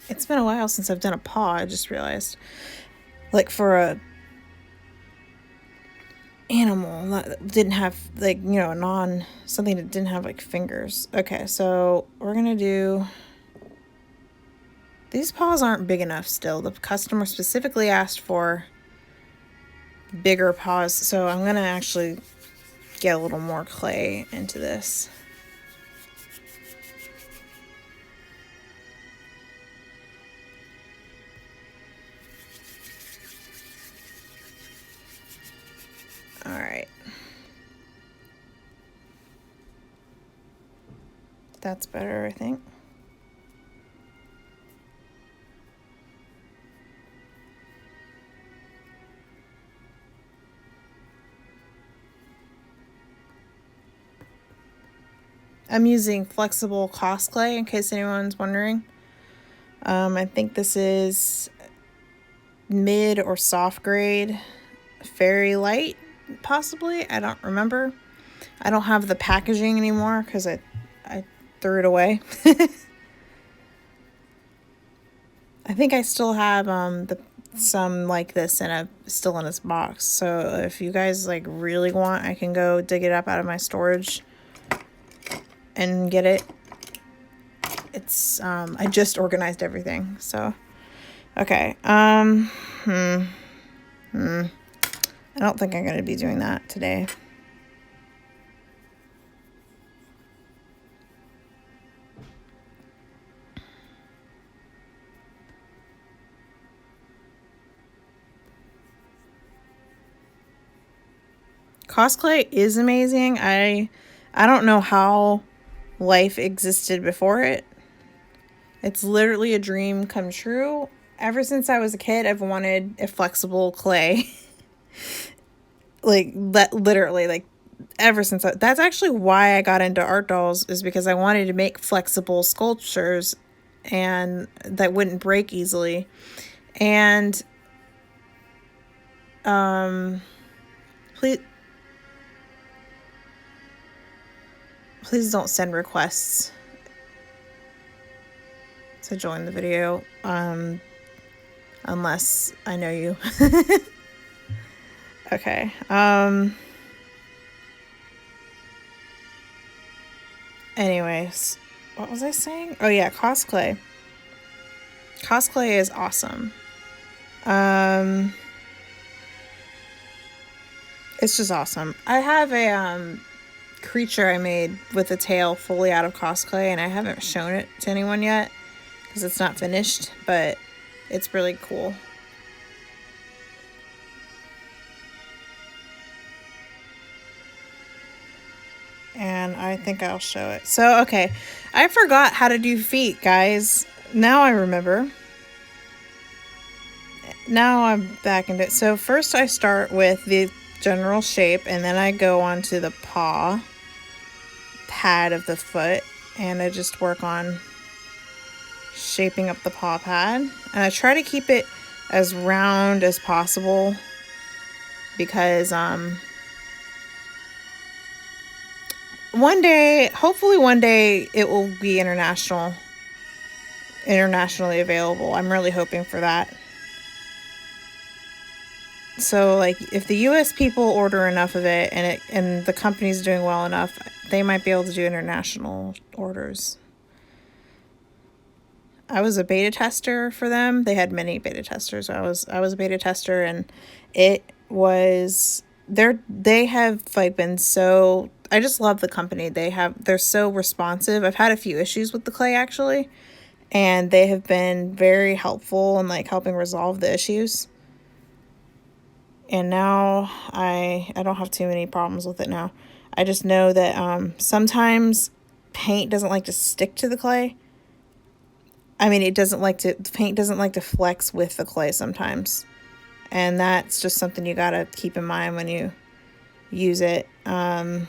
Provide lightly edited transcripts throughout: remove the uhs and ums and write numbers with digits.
It's been a while since I've done a paw, I just realized. Like for a animal that didn't have, like, you know, something that didn't have like fingers. Okay, so we're gonna do, these paws aren't big enough still. The customer specifically asked for bigger paws, so I'm gonna actually get a little more clay into this. All right. That's better, I think. I'm using flexible Cos clay in case anyone's wondering. I think this is mid or soft grade, Fairy Light, possibly. I don't remember. I don't have the packaging anymore because I threw it away. I think I still have some like this still in its box. So if you guys like really want, I can go dig it up out of my storage and get it. It's I just organized everything. So okay. I don't think I'm going to be doing that today. Cosplay is amazing. I don't know how life existed before it. It's literally a dream come true. Ever since I was a kid, I've wanted a flexible clay. Like that, literally, like ever since that's actually why I got into art dolls, is because I wanted to make flexible sculptures and that wouldn't break easily. And please don't send requests to join the video unless I know you. Okay. Anyways, what was I saying? Oh yeah, cosplay. Cosplay is awesome. It's just awesome. I have a creature I made with a tail fully out of cosplay, and I haven't shown it to anyone yet because it's not finished, but it's really cool. And I think I'll show it. So, okay. I forgot how to do feet, guys. Now I remember. Now I'm back into it. So first I start with the general shape, and then I go on to the paw pad of the foot, and I just work on shaping up the paw pad. And I try to keep it as round as possible because hopefully one day it will be internationally available. I'm really hoping for that. So like if the US people order enough of it and the company's doing well enough, they might be able to do international orders. I was a beta tester for them. They had many beta testers. I was a beta tester, and it was they have like been so, I just love the company. They're so responsive. I've had a few issues with the clay actually, and they have been very helpful in like helping resolve the issues. And now I don't have too many problems with it now. I just know that sometimes paint doesn't like to stick to the clay. I mean, paint doesn't like to flex with the clay sometimes. And that's just something you gotta keep in mind when you use it. I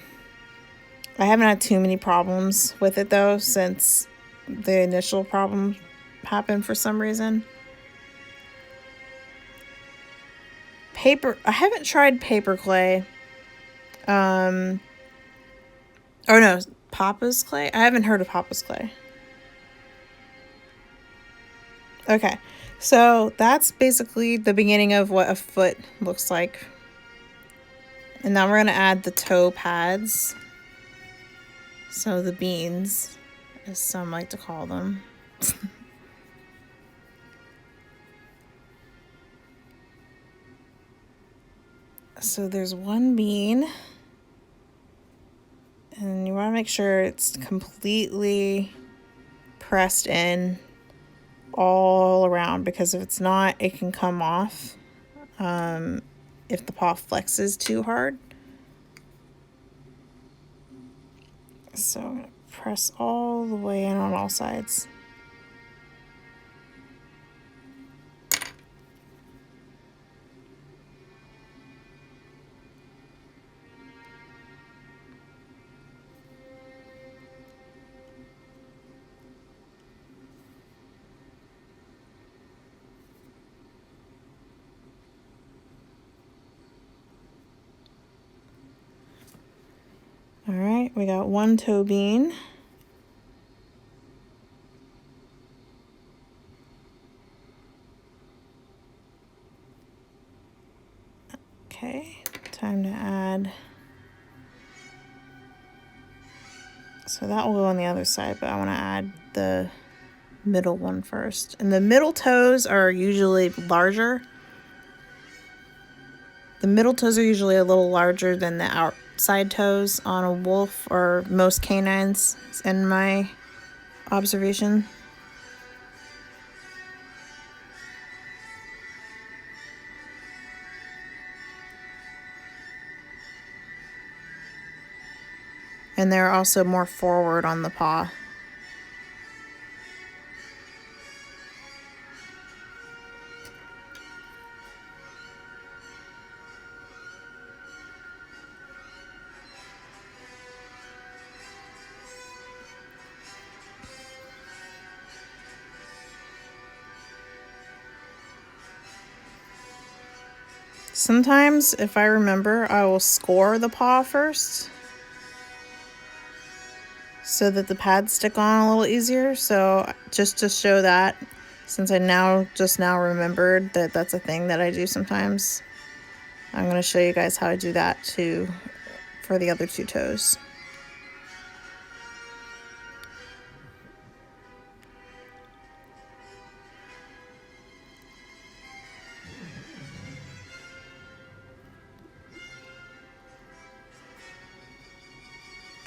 haven't had too many problems with it though, since the initial problem happened for some reason. I haven't tried paper clay. Oh no, Papa's clay? I haven't heard of Papa's clay. Okay, so that's basically the beginning of what a foot looks like. And now we're going to add the toe pads. So the beans, as some like to call them. So there's one bean. And you want to make sure it's completely pressed in all around, because if it's not, it can come off if the paw flexes too hard. So I'm going to press all the way in on all sides. All right, we got one toe bean. Okay, time to add. So that will go on the other side, but I want to add the middle one first. And the middle toes are usually larger. The middle toes are usually a little larger than the outside toes on a wolf or most canines, in my observation. And they're also more forward on the paw. Sometimes, if I remember, I will score the paw first so that the pads stick on a little easier. So just to show that, since I just now remembered that that's a thing that I do sometimes, I'm going to show you guys how I do that too for the other two toes.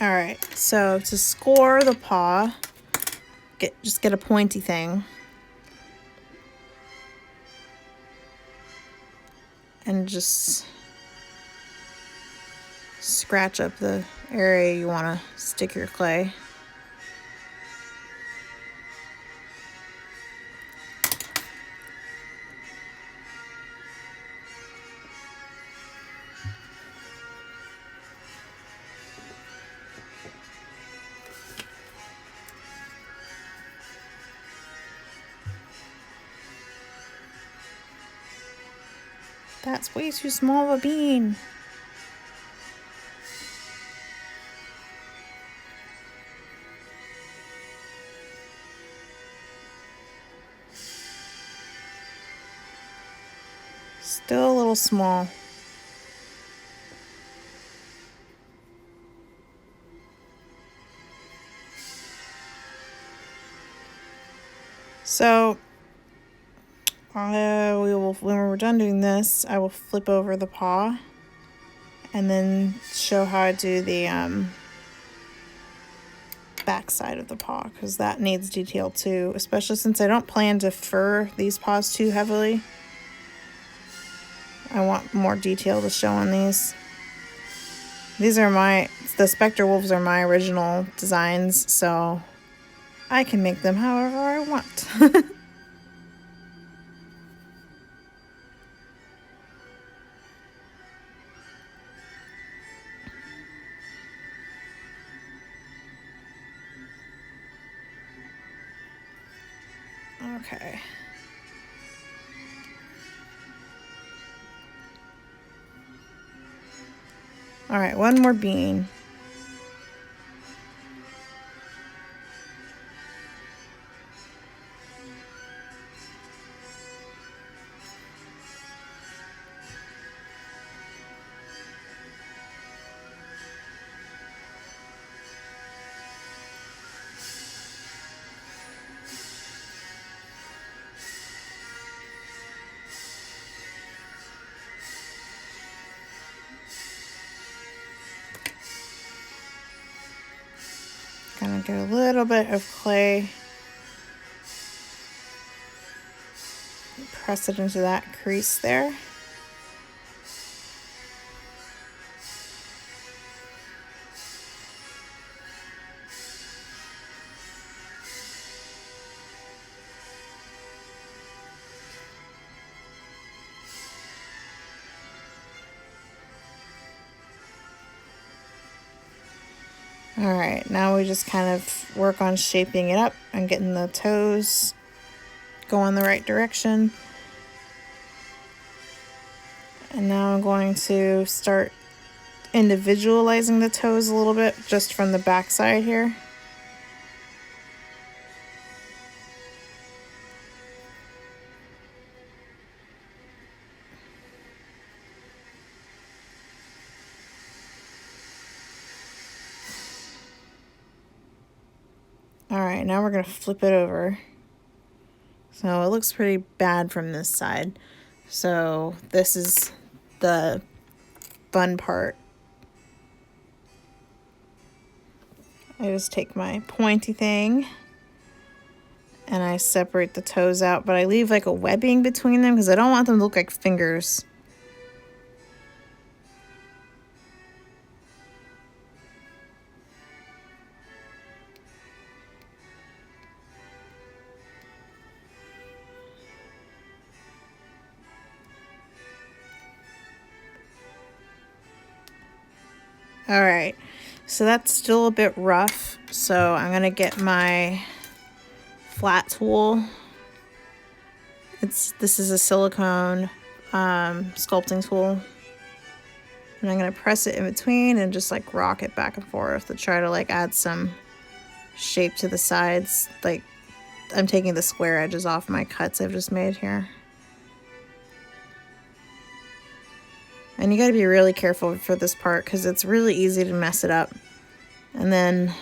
All right, so to score the paw, just get a pointy thing. And just scratch up the area you want to stick your clay. That's way too small of a bean. Still a little small. So when we're done doing this, I will flip over the paw and then show how I do the back side of the paw, because that needs detail too, especially since I don't plan to fur these paws too heavily. I want more detail to show on these. The Spector Wolves are my original designs, so I can make them however I want. Okay. All right, one more bean. get a little bit of clay. Press it into that crease there. All right, now we just kind of work on shaping it up and getting the toes going the right direction. And now I'm going to start individualizing the toes a little bit just from the back side here. All right, now we're going to flip it over. So it looks pretty bad from this side. So this is the fun part. I just take my pointy thing and I separate the toes out, but I leave like a webbing between them because I don't want them to look like fingers. All right, so that's still a bit rough, so I'm gonna get my flat tool. This is a silicone sculpting tool, and I'm gonna press it in between and just like rock it back and forth to try to like add some shape to the sides. Like I'm taking the square edges off my cuts I've just made here. And you gotta be really careful for this part because it's really easy to mess it up. And then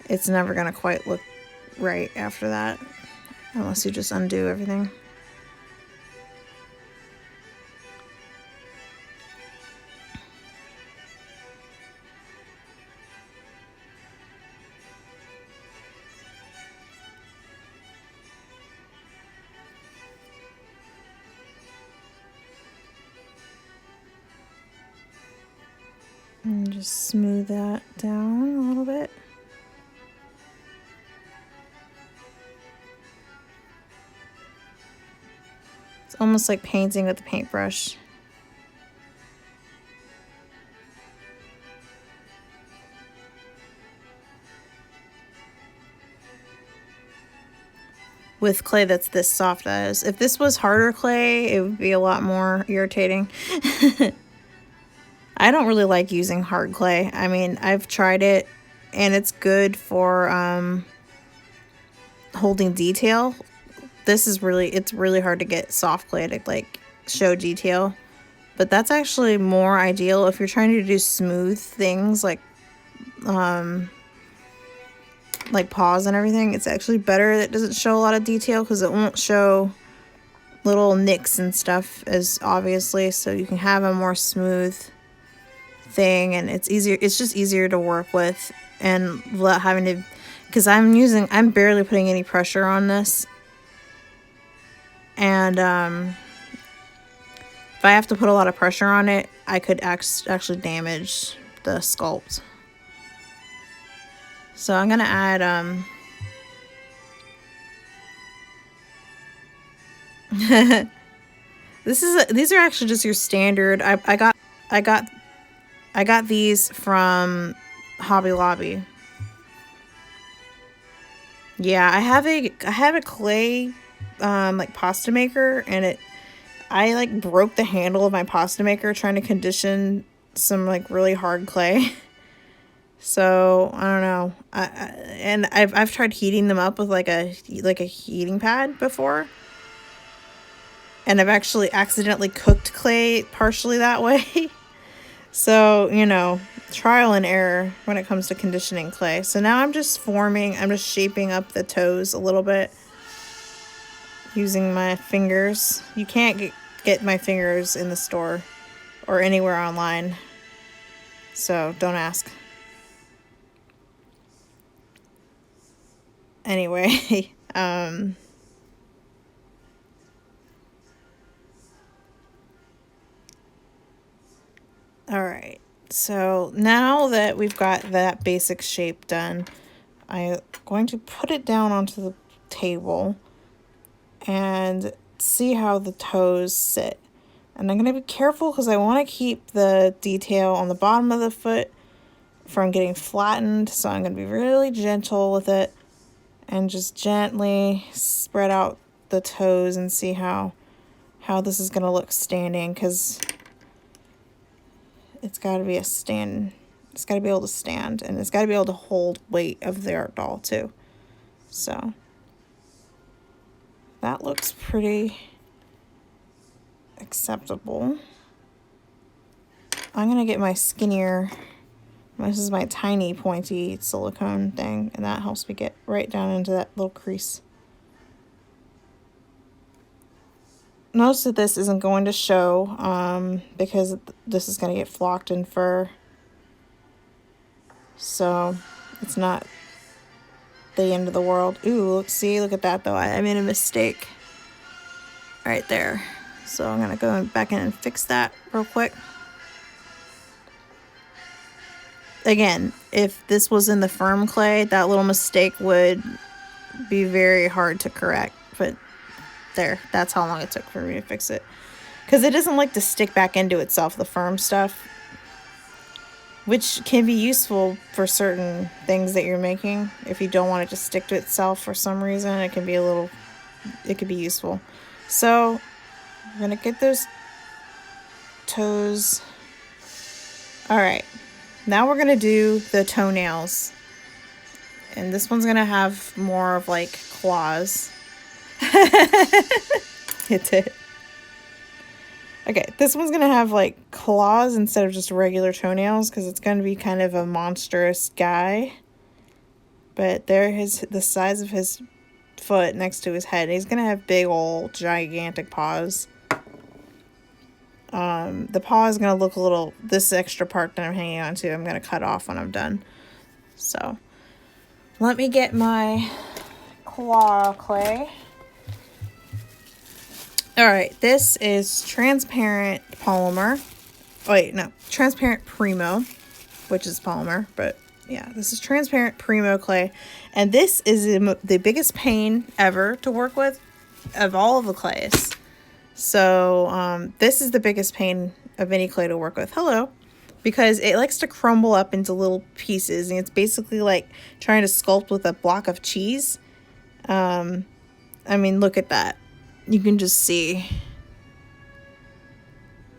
it's never gonna quite look right after that, unless you just undo everything. And just smooth that down a little bit. It's almost like painting with a paintbrush. With clay that's this soft as. If this was harder clay, it would be a lot more irritating. I don't really like using hard clay. I mean, I've tried it and it's good for holding detail. It's really hard to get soft clay to like show detail. But that's actually more ideal if you're trying to do smooth things like paws and everything. It's actually better that it doesn't show a lot of detail because it won't show little nicks and stuff as obviously, so you can have a more smooth thing and it's just easier to work with and without having to, because I'm barely putting any pressure on this, and if I have to put a lot of pressure on it, I could actually damage the sculpt. So I'm gonna add these are actually just your standard. I got these from Hobby Lobby. Yeah, I have a clay like pasta maker, and I like broke the handle of my pasta maker trying to condition some like really hard clay. So I don't know. And I've tried heating them up with like a heating pad before, and I've actually accidentally cooked clay partially that way. So, you know, trial and error when it comes to conditioning clay. So now I'm just shaping up the toes a little bit using my fingers. You can't get my fingers in the store or anywhere online, so don't ask. Anyway, all right. So now that we've got that basic shape done, I'm going to put it down onto the table and see how the toes sit. And I'm going to be careful because I want to keep the detail on the bottom of the foot from getting flattened. So I'm going to be really gentle with it and just gently spread out the toes and see how this is going to look standing, because it's got to be a stand. It's got to be able to stand, and it's got to be able to hold weight of the art doll too. So that looks pretty acceptable. I'm going to get my skinnier, this is my tiny pointy silicone thing, and that helps me get right down into that little crease. Most of this isn't going to show because this is going to get flocked in fur. So it's not the end of the world. Ooh, look at that though. I made a mistake right there. So I'm going to go back in and fix that real quick. Again, if this was in the firm clay, that little mistake would be very hard to correct. But there, that's how long it took for me to fix it. Because it doesn't like to stick back into itself, the firm stuff. Which can be useful for certain things that you're making. If you don't want it to stick to itself for some reason, it can be useful. So, I'm going to get those toes. Alright, now we're going to do the toenails. And this one's going to have more of like claws. It did. Okay, this one's going to have like claws instead of just regular toenails because it's going to be kind of a monstrous guy. But the size of his foot next to his head. He's going to have big old gigantic paws. The paw is going to look a little, this extra part that I'm hanging on to, I'm going to cut off when I'm done. So, let me get my claw clay. Alright, this is transparent polymer. Wait, no, transparent Primo, which is polymer, but yeah, this is transparent Primo clay. And this is the biggest pain ever to work with of all of the clays. So, this is the biggest pain of any clay to work with. Hello. Because it likes to crumble up into little pieces, and it's basically like trying to sculpt with a block of cheese. I mean, look at that. You can just see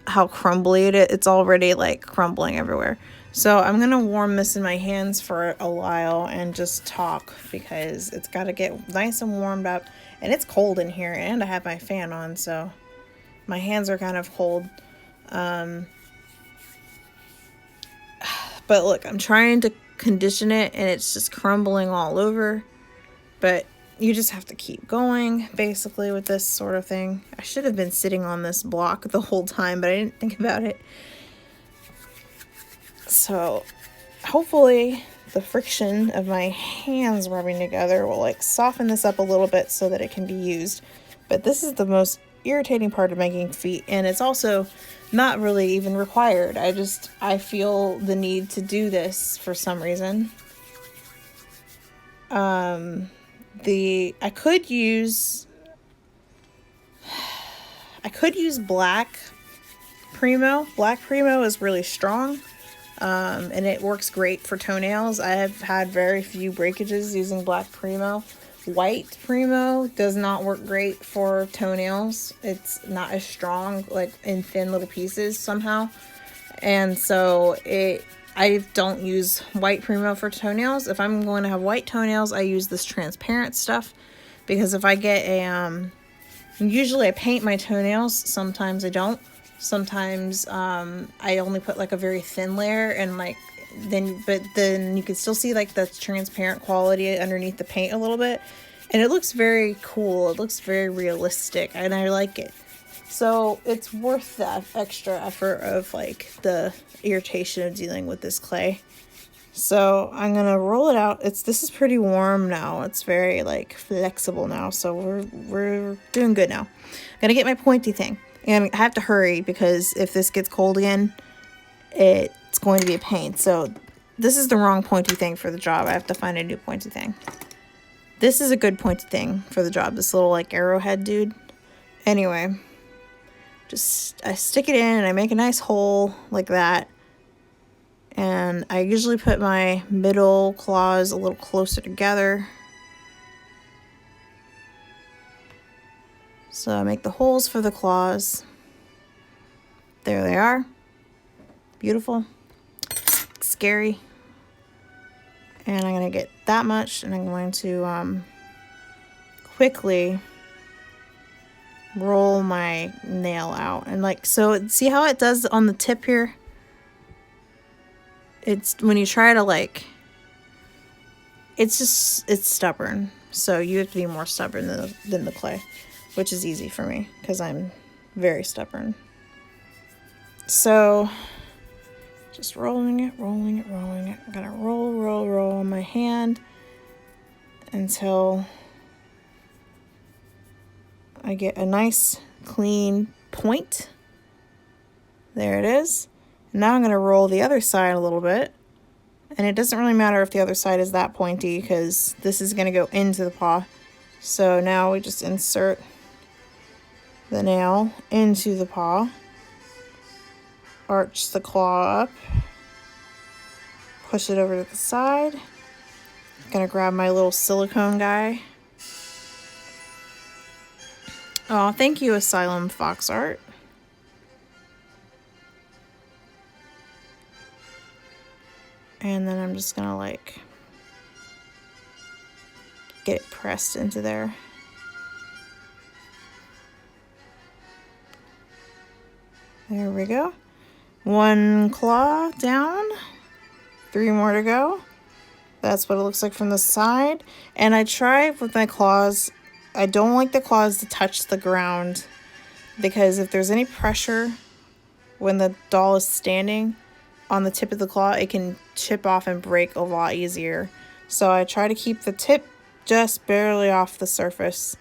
how crumbly it is. It's already like crumbling everywhere. So I'm going to warm this in my hands for a while and just talk because it's got to get nice and warmed up. And it's cold in here, and I have my fan on, so my hands are kind of cold. But look, I'm trying to condition it, and it's just crumbling all over. But you just have to keep going, basically, with this sort of thing. I should have been sitting on this block the whole time, but I didn't think about it. So, hopefully, the friction of my hands rubbing together will, like, soften this up a little bit so that it can be used. But this is the most irritating part of making feet, and it's also not really even required. I feel the need to do this for some reason. I could use black Primo. Black Primo is really strong, and it works great for toenails. I have had very few breakages using black Primo. White Primo does not work great for toenails. It's not as strong, like in thin little pieces somehow. And so I don't use white Primo for toenails. If I'm going to have white toenails, I use this transparent stuff. Because if I get usually I paint my toenails. Sometimes I don't. Sometimes I only put like a very thin layer, and but then you can still see like the transparent quality underneath the paint a little bit. And it looks very cool. It looks very realistic, and I like it. So it's worth that extra effort of like the irritation of dealing with this clay. So I'm gonna roll it out. This is pretty warm now. It's very like flexible now, so we're doing good now. I'm gonna get my pointy thing, and I have to hurry because if this gets cold again, it's going to be a pain. So this is the wrong pointy thing for the job. I have to find a new pointy thing. This is a good pointy thing for the job. This little like arrowhead dude. Anyway, just I stick it in and I make a nice hole like that. And I usually put my middle claws a little closer together. So I make the holes for the claws. There they are. Beautiful. Scary. And I'm going to get that much, and I'm going to quickly roll my nail out. And like, so see how it does on the tip here? It's when you try to like, it's stubborn. So you have to be more stubborn than the clay, which is easy for me because I'm very stubborn. So just rolling it. I'm gonna roll on my hand until I get a nice clean point. There it is. Now I'm gonna roll the other side a little bit. And it doesn't really matter if the other side is that pointy because this is gonna go into the paw. So now we just insert the nail into the paw. Arch the claw up. Push it over to the side. I'm gonna grab my little silicone guy. Oh, thank you, Asylum Fox Art. And then I'm just gonna like get it pressed into there. There we go. One claw down. 3 more to go. That's what it looks like from the side. And I try with my claws. I don't like the claws to touch the ground because if there's any pressure when the doll is standing on the tip of the claw, it can chip off and break a lot easier. So I try to keep the tip just barely off the surface.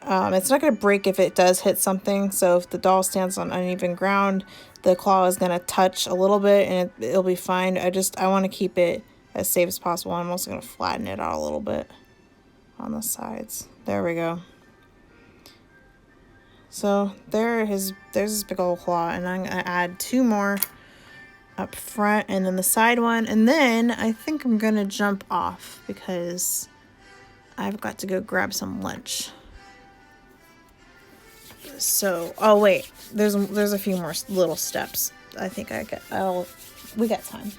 It's not going to break if it does hit something. So if the doll stands on uneven ground, the claw is going to touch a little bit and it'll be fine. I want to keep it as safe as possible. I'm also going to flatten it out a little bit on the sides. There we go. So there's his big old claw, and I'm going to add 2 more up front and then the side one. And then I think I'm going to jump off because I've got to go grab some lunch. So, oh wait, there's a few more little steps. I think we got time.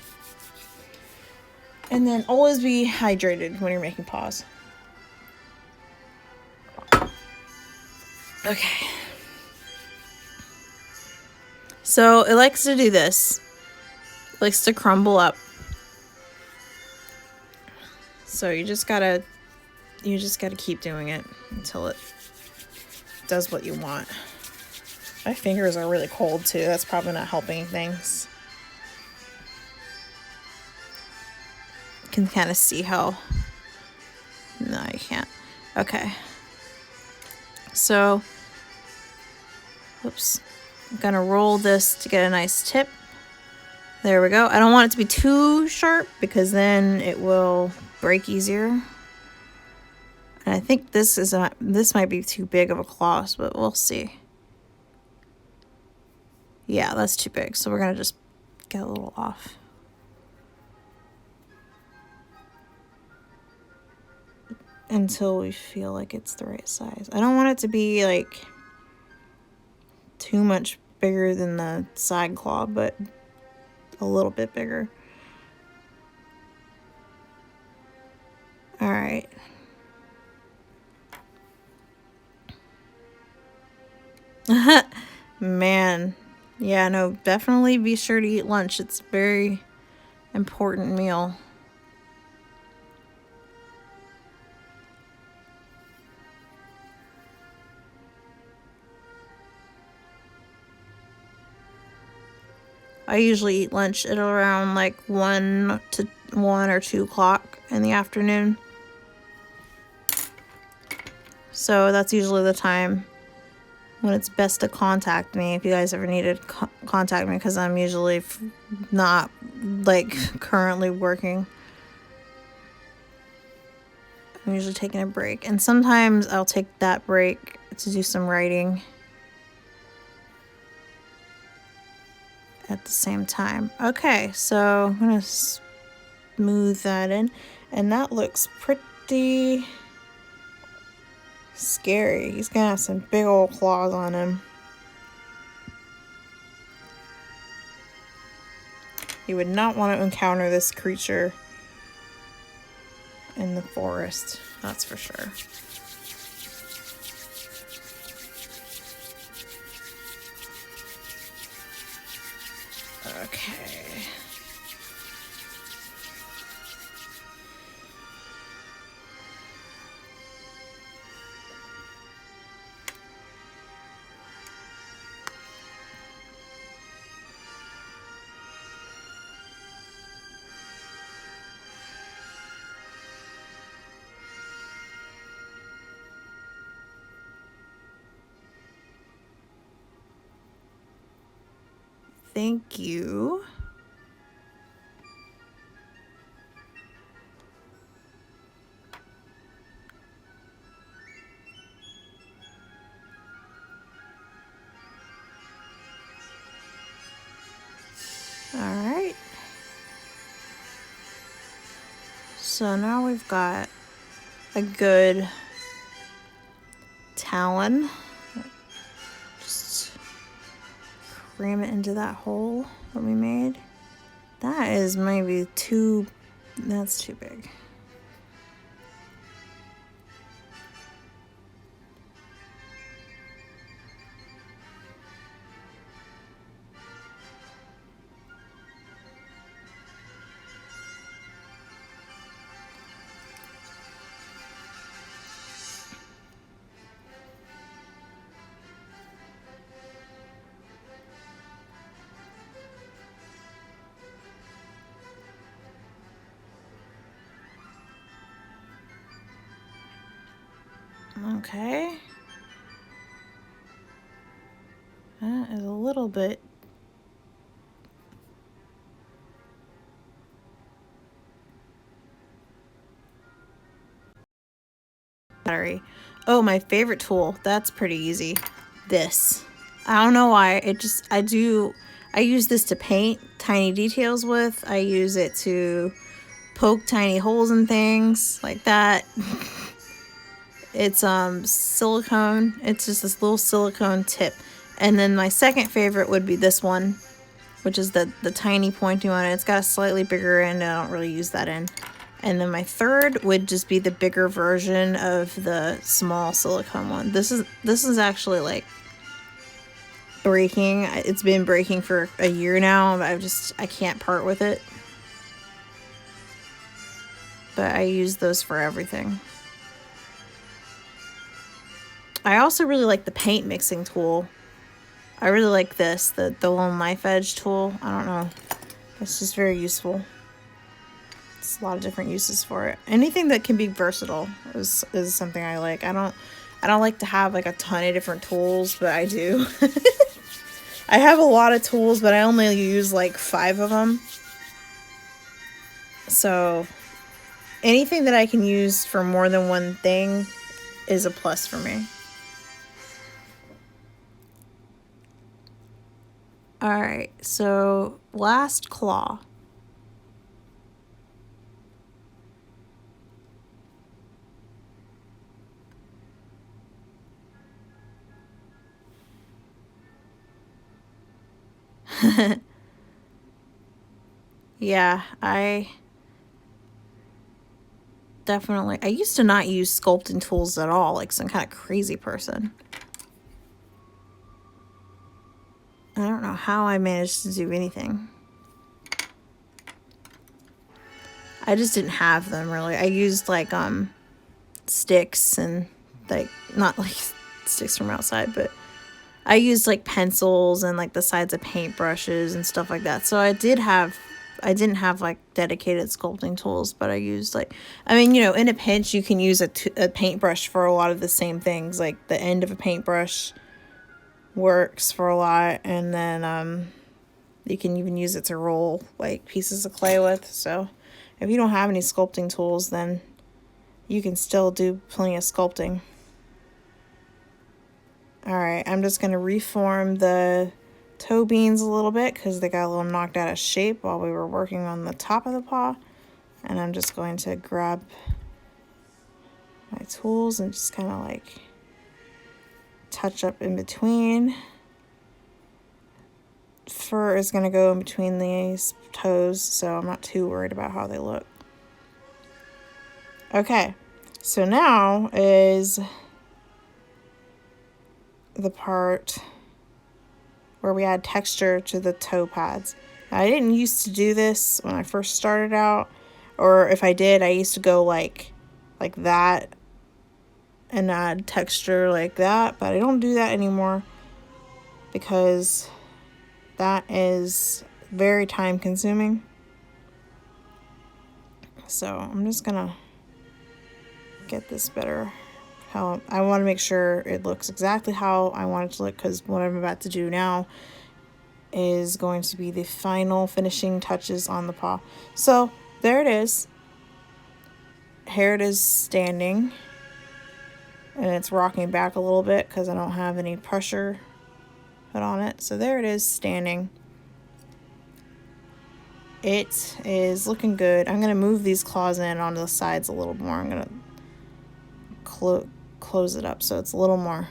And then always be hydrated when you're making paws. Okay. So it likes to do this. It likes to crumble up. So you just gotta keep doing it until it does what you want. My fingers are really cold too. That's probably not helping things. You can kind of see how. No, you can't. Okay. So, oops. I'm gonna roll this to get a nice tip. There we go. I don't want it to be too sharp because then it will break easier. And I think this might be too big of a claw, but we'll see. Yeah, that's too big. So we're going to just get a little off. Until we feel like it's the right size. I don't want it to be like too much bigger than the side claw, but a little bit bigger. All right. Man, yeah, no, definitely be sure to eat lunch. It's a very important meal. I usually eat lunch at around like 1 or 2 o'clock in the afternoon. So that's usually the time when it's best to contact me if you guys ever need to contact me, because I'm usually not like currently working. I'm usually taking a break, and sometimes I'll take that break to do some writing at the same time. Okay, so I'm gonna smooth that in, and that looks pretty scary. He's gonna have some big old claws on him. You would not want to encounter this creature in the forest, that's for sure. Okay. Thank you. All right. So now we've got a good talon. Just cram it into that hole that we made. That is maybe that's too big. Okay. That is a little bit. Battery. Oh, my favorite tool. That's pretty easy. This. I don't know why. I use this to paint tiny details with. I use it to poke tiny holes in things like that. It's silicone. It's just this little silicone tip. And then my second favorite would be this one, which is the tiny pointy one. It's got a slightly bigger end. I don't really use that end. And then my third would just be the bigger version of the small silicone one. This is actually like breaking. It's been breaking for a year now. I can't part with it. But I use those for everything. I also really like the paint mixing tool. I really like this, the little knife edge tool. I don't know. It's just very useful. It's a lot of different uses for it. Anything that can be versatile is something I like. I don't like to have like a ton of different tools, but I do. I have a lot of tools, but I only use like 5 of them. So anything that I can use for more than one thing is a plus for me. All right, so last claw. Yeah, I used to not use sculpting tools at all, like some kind of crazy person. I don't know how I managed to do anything. I just didn't have them really. I used like sticks and like not like sticks from outside, but I used like pencils and like the sides of paintbrushes and stuff like that. So I didn't have like dedicated sculpting tools, but I used like, I mean, you know, in a pinch, you can use a paintbrush for a lot of the same things. Like the end of a paintbrush works for a lot, and then you can even use it to roll like pieces of clay with. So if you don't have any sculpting tools, then you can still do plenty of sculpting. Alright, I'm just going to reform the toe beans a little bit because they got a little knocked out of shape while we were working on the top of the paw. And I'm just going to grab my tools and just kind of like touch up in between. Fur is going to go in between these toes, so I'm not too worried about how they look. Okay, so now is the part where we add texture to the toe pads. Now, I didn't used to do this when I first started out, or if I did, I used to go like that and add texture like that, but I don't do that anymore because that is very time consuming. So I'm just gonna get this better. How I want to make sure it looks exactly how I want it to look, because what I'm about to do now is going to be the final finishing touches on the paw. So there it is. Here it is standing, and it's rocking back a little bit because I don't have any pressure put on it. So there it is standing. It is looking good. I'm going to move these claws in onto the sides a little more. I'm going to close it up so it's a little more.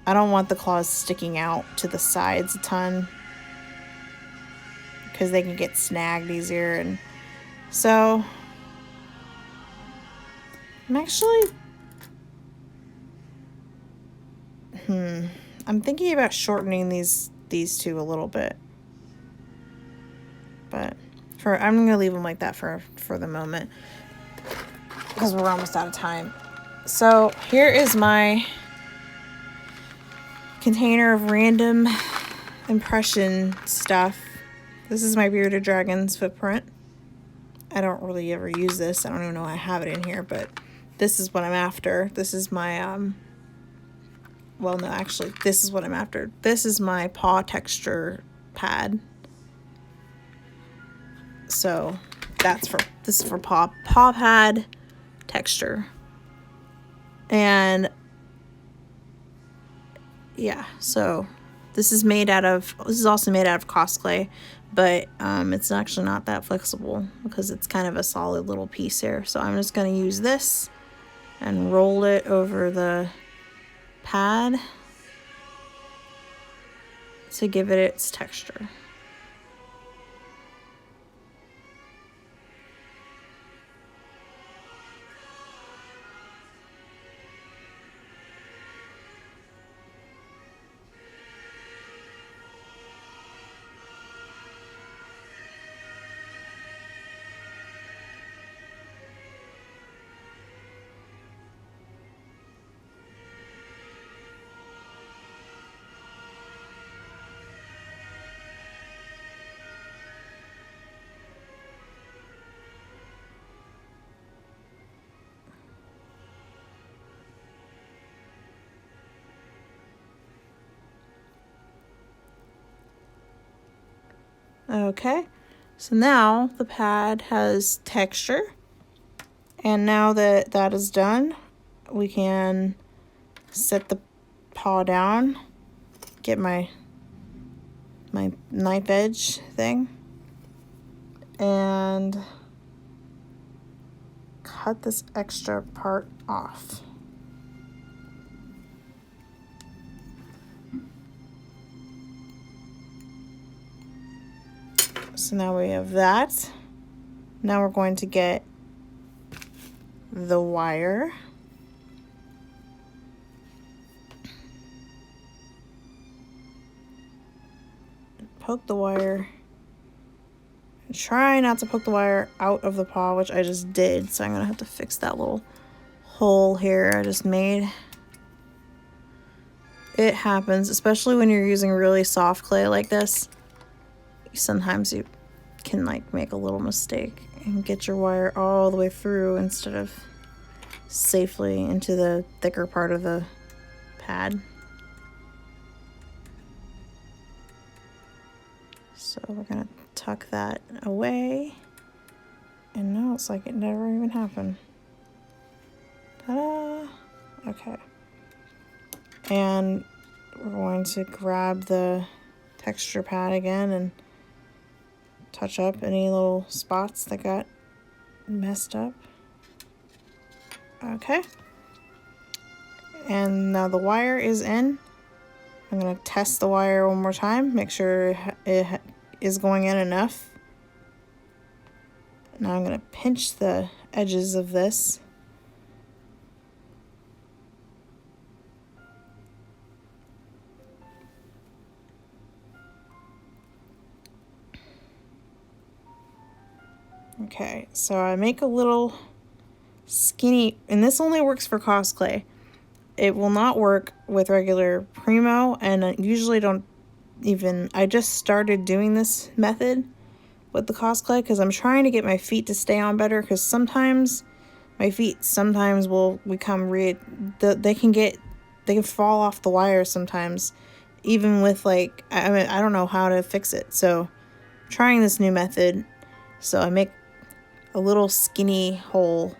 I don't want the claws sticking out to the sides a ton because they can get snagged easier. And so I'm actually I'm thinking about shortening these two a little bit, but I'm gonna leave them like that for the moment because we're almost out of time. So here is my container of random impression stuff. This is my bearded dragon's footprint. I don't really ever use this. I don't even know I have it in here, but this is what I'm after. This is my well, no, actually, this is what I'm after. This is my Paw Texture Pad. So this is for paw pad texture. And yeah, so this is also made out of cosplay, but it's actually not that flexible because it's kind of a solid little piece here. So I'm just going to use this and roll it over the pad to give it its texture. Okay, so now the pad has texture, and now that that is done, we can set the paw down, get my knife edge thing, and cut this extra part off. So now we have that. Now we're going to get the wire. Poke the wire. And try not to poke the wire out of the paw, which I just did. So I'm going to have to fix that little hole here I just made. It happens, especially when you're using really soft clay like this. Sometimes you can like make a little mistake and get your wire all the way through instead of safely into the thicker part of the pad. So we're gonna tuck that away. And now it's like it never even happened. Ta-da! Okay. And we're going to grab the texture pad again and touch up any little spots that got messed up. Okay. And now the wire is in. I'm going to test the wire one more time, make sure it is going in enough. Now I'm going to pinch the edges of this. Okay, so I make a little skinny, and this only works for cosplay. It will not work with regular Primo, and I usually don't even, I just started doing this method with the cosplay because I'm trying to get my feet to stay on better, because sometimes my feet sometimes will become they can fall off the wire sometimes, even with like, I mean, I don't know how to fix it. So I'm trying this new method. So I make a little skinny hole,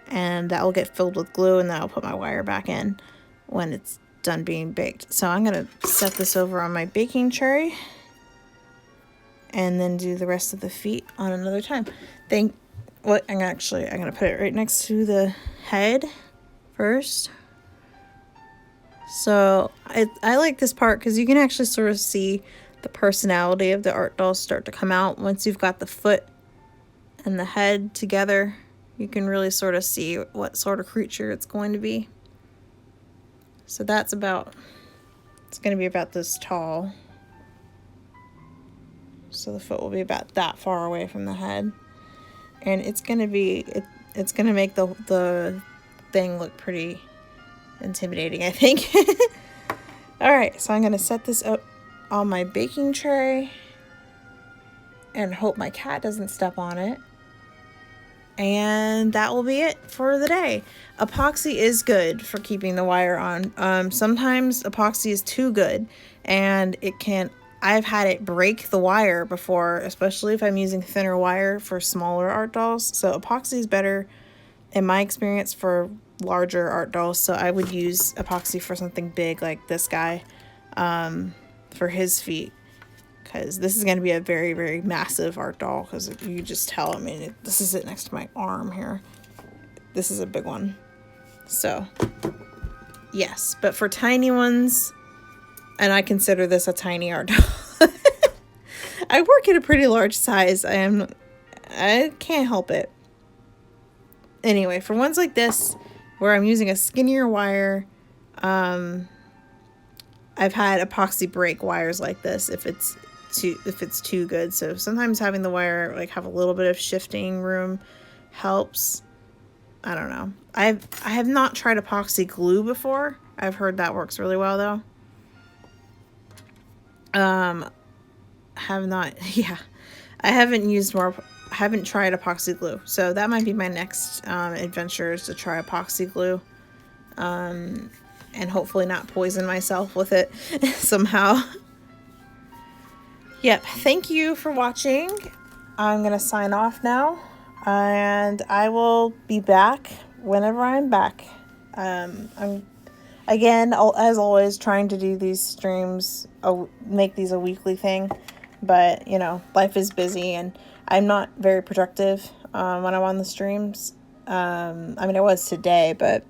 and that will get filled with glue, and then I'll put my wire back in when it's done being baked. So I'm gonna set this over on my baking tray and then do the rest of the feet on another time. I'm gonna put it right next to the head first. So I like this part because you can actually sort of see the personality of the art doll start to come out. Once you've got the foot and the head together, you can really sort of see what sort of creature it's going to be. So it's going to be about this tall. So the foot will be about that far away from the head. And it's going to make the thing look pretty intimidating, I think. All right, so I'm going to set this up on my baking tray and hope my cat doesn't step on it. And that will be it for the day. Epoxy is good for keeping the wire on. Sometimes epoxy is too good, and I've had it break the wire before, especially if I'm using thinner wire for smaller art dolls. So epoxy is better, in my experience, for larger art dolls. So I would use epoxy for something big like this guy, for his feet. Because this is going to be a very, very massive art doll. Because you just tell, I mean, this is it next to my arm here. This is a big one. So, yes. But for tiny ones, and I consider this a tiny art doll. I work at a pretty large size. I can't help it. Anyway, for ones like this, where I'm using a skinnier wire, I've had epoxy break wires like this if it's too good. So sometimes having the wire like have a little bit of shifting room helps. I don't know. I have not tried epoxy glue before. I've heard that works really well though. I haven't tried epoxy glue. So that might be my next adventure, is to try epoxy glue. And hopefully not poison myself with it somehow. Yep, thank you for watching. I'm going to sign off now, and I will be back whenever I'm back. I'm, again, as always, trying to do these streams, make these a weekly thing, but, you know, life is busy, and I'm not very productive when I'm on the streams. I mean, I was today, but